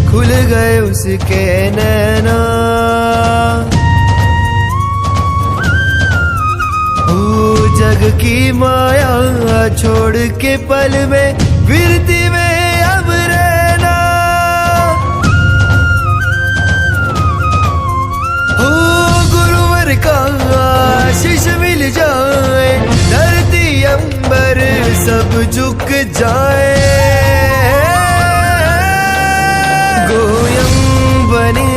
खुल गए उसके नैना। जग की माया छोड़ के पल में विरती में अब रहना। हो गुरुवर का आशीष मिल जाए, धरती अंबर सब झुक जाए। गोयम बने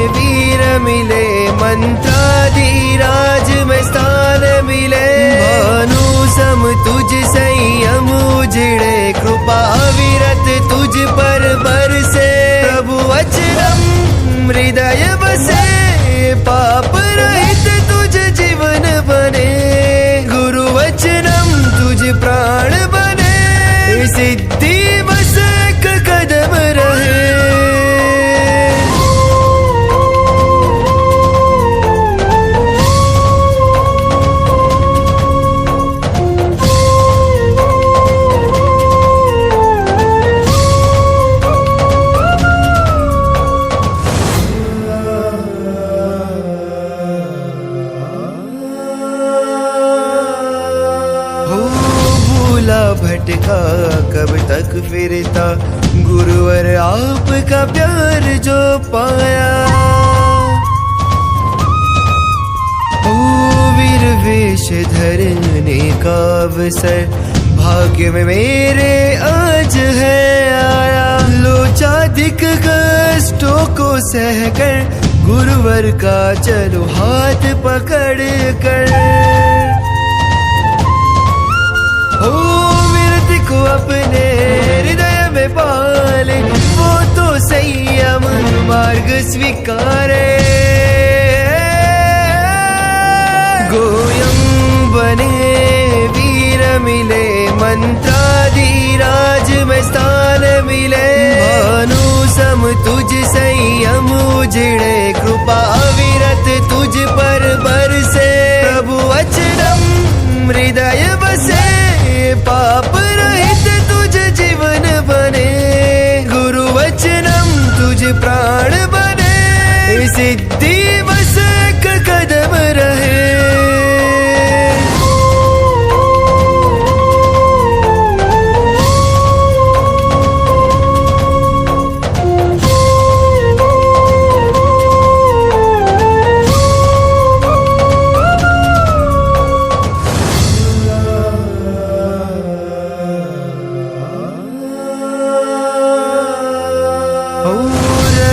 वीर मिले, मंत्राधिराज में स्थान मिले। भानु सम तुझ संयम उजड़े, कृपा विरत तुझ पर बरसे। प्रभु वचनम हृदय बसे, पाप रहित तुझ जीवन बने। गुरु वचनम तुझ प्राण बने, सिद्धि बस एक कदम रहे। भटका कब तक फिरता, गुरुवर आपका प्यार जो पाया। ओ वीर वेश धरने का अवसर, भाग्य में मेरे आज है आया। लोचाधिक कष्टों को सहकर, गुरुवर का चलो हाथ पकड़ कर। को अपने हृदय में पाले, वो तो संयम मार्ग स्वीकारे। गोयम बने वीर मिले, मंत्राधिराज में स्थान मिले। भानु सम तुझ संयम उजड़े, कृपा विरत तुझ पर बरसे। प्रभु वचनम हृदय बसे, पाप रहित तुझ जीवन बने। गुरु वचनम तुझ प्राण बने, सिद्धि बस एक कदम रहे।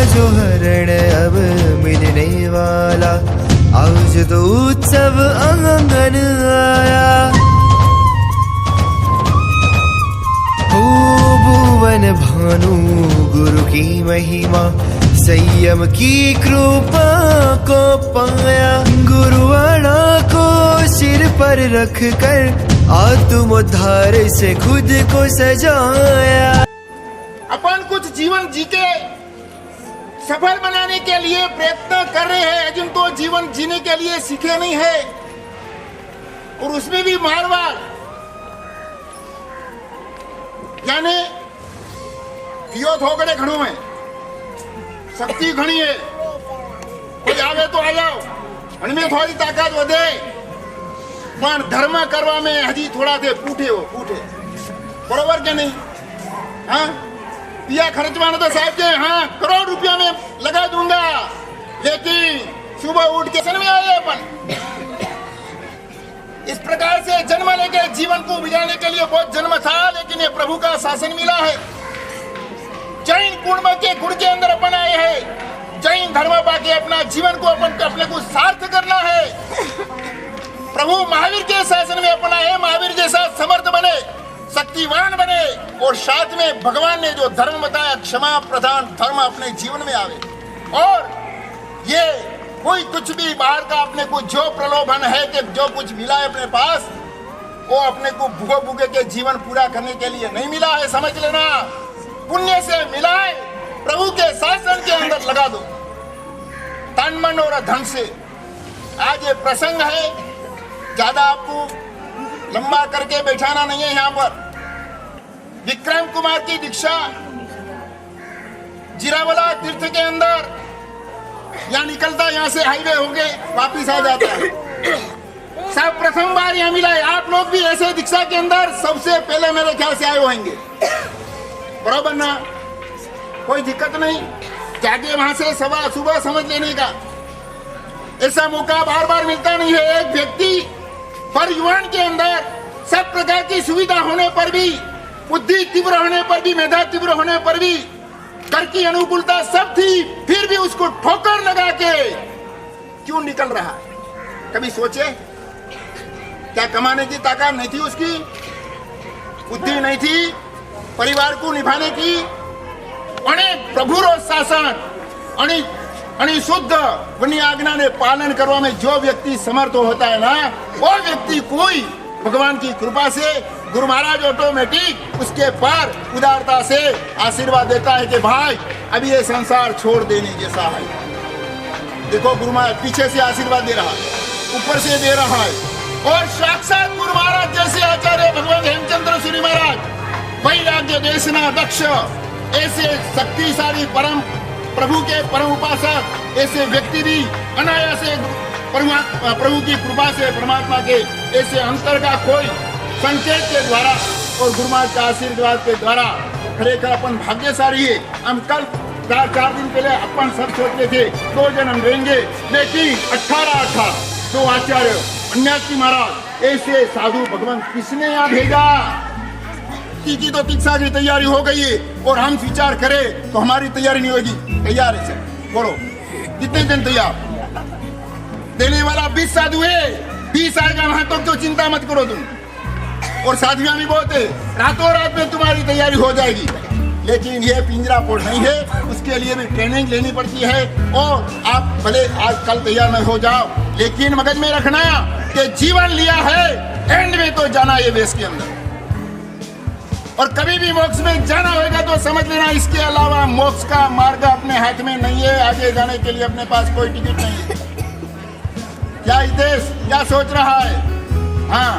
जो हरण अब मिलने वाला, आज तो उत्सव आंगन आया। हो भुवन भानु गुरु की महिमा, संयम की कृपा को पाया। गुरुवाणा को सिर पर रख कर, आत्मोद्धार से खुद को सजाया। अपन कुछ जीवन जी के सफल बनाने के लिए प्रयत्न कर रहे हैं, जिनको जीवन जीने के लिए सीखे नहीं है, और उसमें भी मारवाड़ यानी कियो थोकड़े घणो में शक्ति घणी है। कोई आवे तो आ जाओ, उनमें थोड़ी ताकत वधे, पर धर्म करवा में हजी थोड़ा थे पूठे हो पूठे, बरोबर के नहीं? हाँ पिया खर्चवाना तो साहब के हाँ करोड़ रुपया में लगा दूंगा, लेकिन सुबह उठ के सन में आए अपन। इस प्रकार से जन्म लेके जीवन को बिगाड़ने के लिए बहुत जन्म था, लेकिन ये प्रभु का शासन मिला है। जैन कुंभ के गुण के अंदर अपन आए हैं, जैन धर्म पाके अपना जीवन को अपने को सार्थ करना है। प्रभु महावीर के शासन में अपन आए, महावीर जैसा समर्थ बने, शक्तिवान बने, और साथ में भगवान ने जो धर्म बताया क्षमा प्रधान धर्म अपने जीवन में आवे। और ये कोई कुछ भी बाहर का अपने को जो प्रलोभन है कि जो कुछ मिला है अपने पास, वो अपने को भूखे भूखे के जीवन पूरा करने के लिए नहीं मिला है, समझ लेना। पुण्य से मिला है, प्रभु के शासन के अंदर लगा दो तन मन और धन से। आज ये प्रसंग है, ज्यादा आपको लंबा करके बैठाना नहीं है। यहाँ पर विक्रम कुमार की दीक्षा जीरावला तीर्थ के अंदर यहाँ निकलता, यहाँ से हाईवे होके वापिस आ जाता है। सब प्रथम बार यहाँ मिला है। आप लोग भी ऐसे दीक्षा के अंदर सबसे पहले मेरे ख्याल से आए होंगे, बरोबर ना? कोई दिक्कत नहीं, जाके वहां से सुबह समझ लेने का। ऐसा मौका बार बार मिलता नहीं है। एक व्यक्ति पर युवान के अंदर सब प्रकार की सुविधा होने पर भी, बुद्धि तीव्र होने पर भी, मेधा तीव्र होने पर भी, कर की अनुकूलता सब थी, फिर भी उसको ठोकर लगा के क्यों निकल रहा है? कभी सोचे? क्या कमाने की ताकत नहीं थी उसकी? बुद्धि नहीं थी परिवार को निभाने की? अनेक प्रभुरो शासन आणि शुद्ध वनी आज्ञा ने पालन करवा में जो व्यक्ति समर्थ होता है ना, वो व्यक्ति कोई भगवान की कृपा से गुरु महाराज ऑटोमेटिक उसके पर उदारता से आशीर्वाद देता है कि भाई अभी ये संसार छोड़ देने जैसा है। देखो गुरु महाराज पीछे से आशीर्वाद दे रहा है, ऊपर से दे रहा है। और साक्षात गुरु महाराज जैसे आचार्य भगवान हेमचंद्र सूरी महाराज, वैराग्य देशना दक्ष, ऐसे शक्तिशाली परम प्रभु के परम उपासक, ऐसे व्यक्ति भी अनायास से प्रभु की कृपा से, परमात्मा के ऐसे अंतर का कोई संकेत के द्वारा और गुरु महाराज के आशीर्वाद के द्वारा खरेखर अपन भाग्यशाली है। हम कल 4 दिन पहले अपन सब सोचते थे 2 जन्म रहेंगे, लेकिन 18 तो आचार्य अन्यासी महाराज ऐसे साधु भगवान किसने यहाँ भेजा? की तो दीक्षा की तैयारी हो गई है और हम विचार करें तो हमारी तैयारी नहीं होगी। तैयार है सर? बोलो कितने जन तैयार? देने वाला 20 साधु है, 20 आएगा वहां तो क्यों चिंता मत करो तुम। और साधुआं भी बहुत है, रातों रात में तुम्हारी तैयारी हो जाएगी। लेकिन ये पिंजरा पोड़ नहीं है, उसके लिए भी ट्रेनिंग लेनी पड़ती है। और आप भले आज कल तैयार न हो जाओ, लेकिन मगज में रखना कि जीवन लिया है, एंड में तो जाना ये वेश के अंदर। और कभी भी मोक्ष में जाना होगा तो समझ लेना इसके अलावा मोक्ष का मार्ग अपने हाथ में नहीं है। आगे जाने के लिए अपने पास कोई टिकट नहीं है। क्या देश क्या सोच रहा है? हाँ,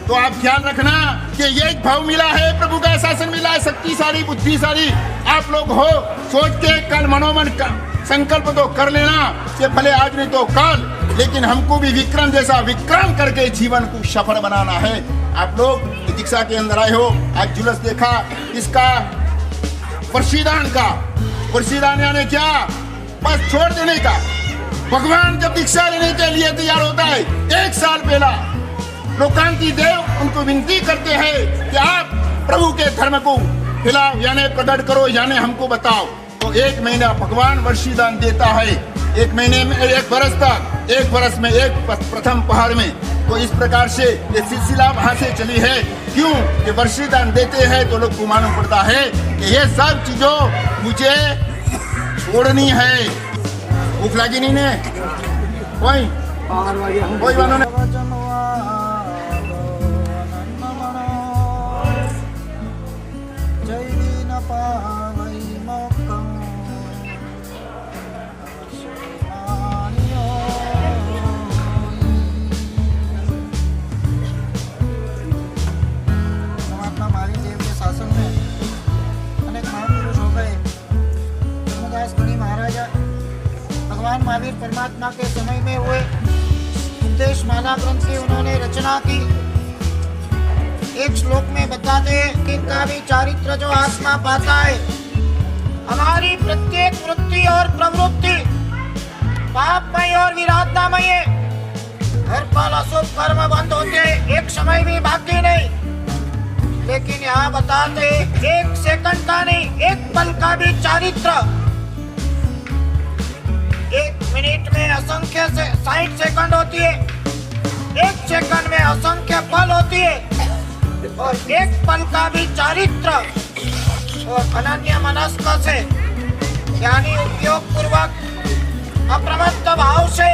तो आप ख्याल रखना कि ये एक भाव मिला है, प्रभु का शासन मिला है, शक्तिशाली बुद्धिशाली आप लोग हो। सोच के कल मनोमन का संकल्प तो कर लेना कि भले आज नहीं तो कल, लेकिन हमको भी विक्रम जैसा विक्रम करके जीवन को सफल बनाना है। आप लोग दीक्षा के अंदर आए हो, आज जुलूस देखा इसका वर्षीदान का। वर्षीदान यानी क्या? बस छोड़ देने का। भगवान जब दीक्षा लेने के लिए तैयार होता है, 1 साल पहला लोकांती देव उनको विनती करते हैं कि आप प्रभु के धर्म को खिलाओ, यानी प्रकट करो, यानी हमको बताओ। तो 1 महीना भगवान वर्षीदान देता है। 1 महीने में 1 वर्ष तक, 1 वर्ष में 1 प्रथम पहर में। तो इस प्रकार से ये सिलसिला वहां से चली है। क्यों? कि वर्षीदान देते हैं तो लोग को मालूम पड़ता है कि ये सब चीजों मुझे छोड़नी है। भूख लगी नहीं ने? कोई मानो ने? भगवान महावीर परमात्मा के समय में हुए उपदेश माला ग्रंथ की उन्होंने रचना की। एक श्लोक में बताते हैं कि इनका भी चारित्र जो आत्मा पाता है, हमारी प्रत्येक वृत्ति और प्रवृत्ति पापमय और विराटनामय है। हर पल अशुभ कर्म बंद होते, एक समय भी बाकी नहीं। लेकिन यहाँ बताते 1 सेकंड का नहीं, 1 पल का भी चारित्र। 1 मिनट में असंख्य से 60 सेकंड होती है, 1 सेकंड में असंख्य पल होती है। और 1 पल का भी चारित्र और अनन्य मनस्क से, यानी उपयोग पूर्वक अप्रमत्त भाव से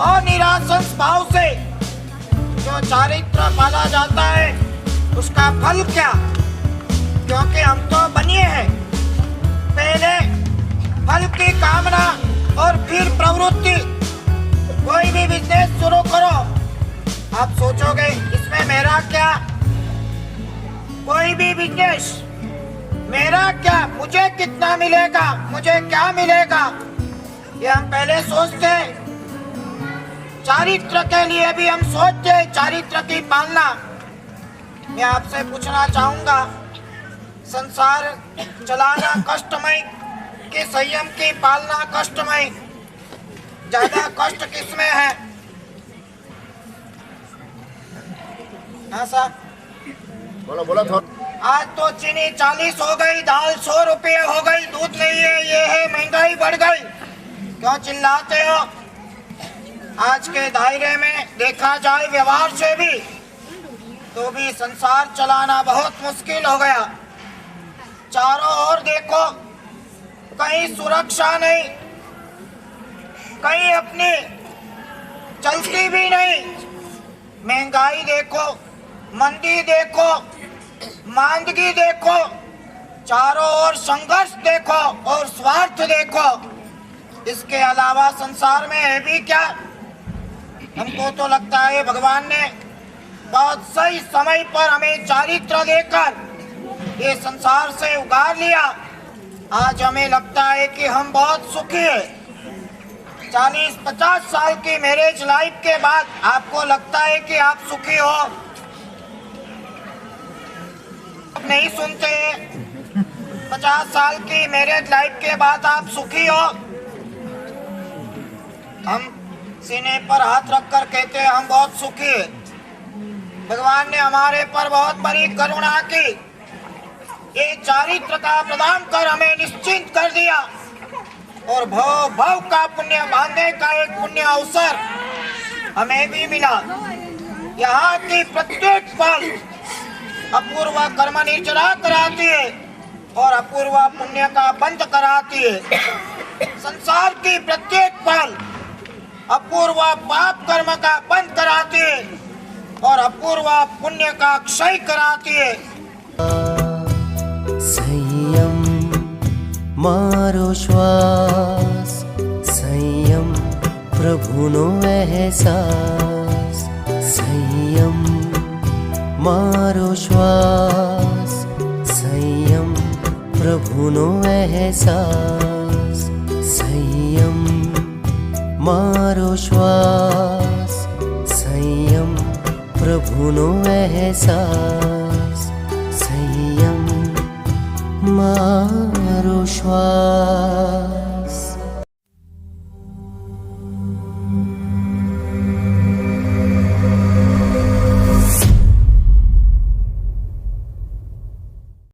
और निरासंस भाव से जो चारित्र पाला जाता है, उसका फल क्या? क्योंकि हम तो बनिए हैं, पहले फल की कामना और फिर प्रवृत्ति। कोई भी बिजनेस शुरू करो, आप सोचोगे इसमें मेरा क्या? कोई भी बिजनेस मेरा क्या, मुझे कितना मिलेगा, मुझे क्या मिलेगा, ये हम पहले सोचते। चारित्र के लिए भी हम सोचते, चारित्र की पालना। मैं आपसे पूछना चाहूंगा, संसार चलाना कष्टमय कि संयम की पालना कष्टमय? ज्यादा कष्ट किसमें है? हाँ साहब, बोलो बोलो थोड़ा। आज तो चीनी 40 हो गई, दाल 100 रुपये हो गई, दूध नहीं है, ये है, महंगाई बढ़ गई। क्यों चिल्लाते हो? आज के दायरे में देखा जाए व्यवहार से भी, तो भी संसार चलाना बहुत मुश्किल हो गया। चारों ओर देखो, कहीं सुरक्षा नहीं, कहीं अपनी चलती भी नहीं। महंगाई देखो, मंदी देखो, मांदगी देखो, चारों ओर संघर्ष देखो और स्वार्थ देखो। इसके अलावा संसार में है भी क्या? हमको तो लगता है भगवान ने बहुत सही समय पर हमें चारित्र देकर ये संसार से उगार लिया। आज हमें लगता है कि हम बहुत सुखी हैं। 40-50 साल की मैरिज लाइफ के बाद आपको लगता है कि आप सुखी हो? आप नहीं सुनते। 50 साल की मैरिज लाइफ के बाद आप सुखी हो? हम सीने पर हाथ रखकर कहते हैं हम बहुत सुखी हैं। भगवान ने हमारे पर बहुत बड़ी करुणा की, ये चारित्र का प्रदान कर हमें निश्चिंत कर दिया और भव भव का पुण्य बांधने का एक पुण्य अवसर हमें भी मिला। यहाँ की प्रत्येक पल अपूर्व कर्म निर्जरा कराती है और अपूर्व पुण्य का बंध कराती है। संसार की प्रत्येक पल अपूर्व पाप कर्म का बंध कराती है और अपूर्व पुण्य का क्षय कराती है। संयम मारो श्वास, संयम प्रभुनो एहसास। संयम मारो श्वास, संयम प्रभुनो एहसास। संयम मारो श्वास।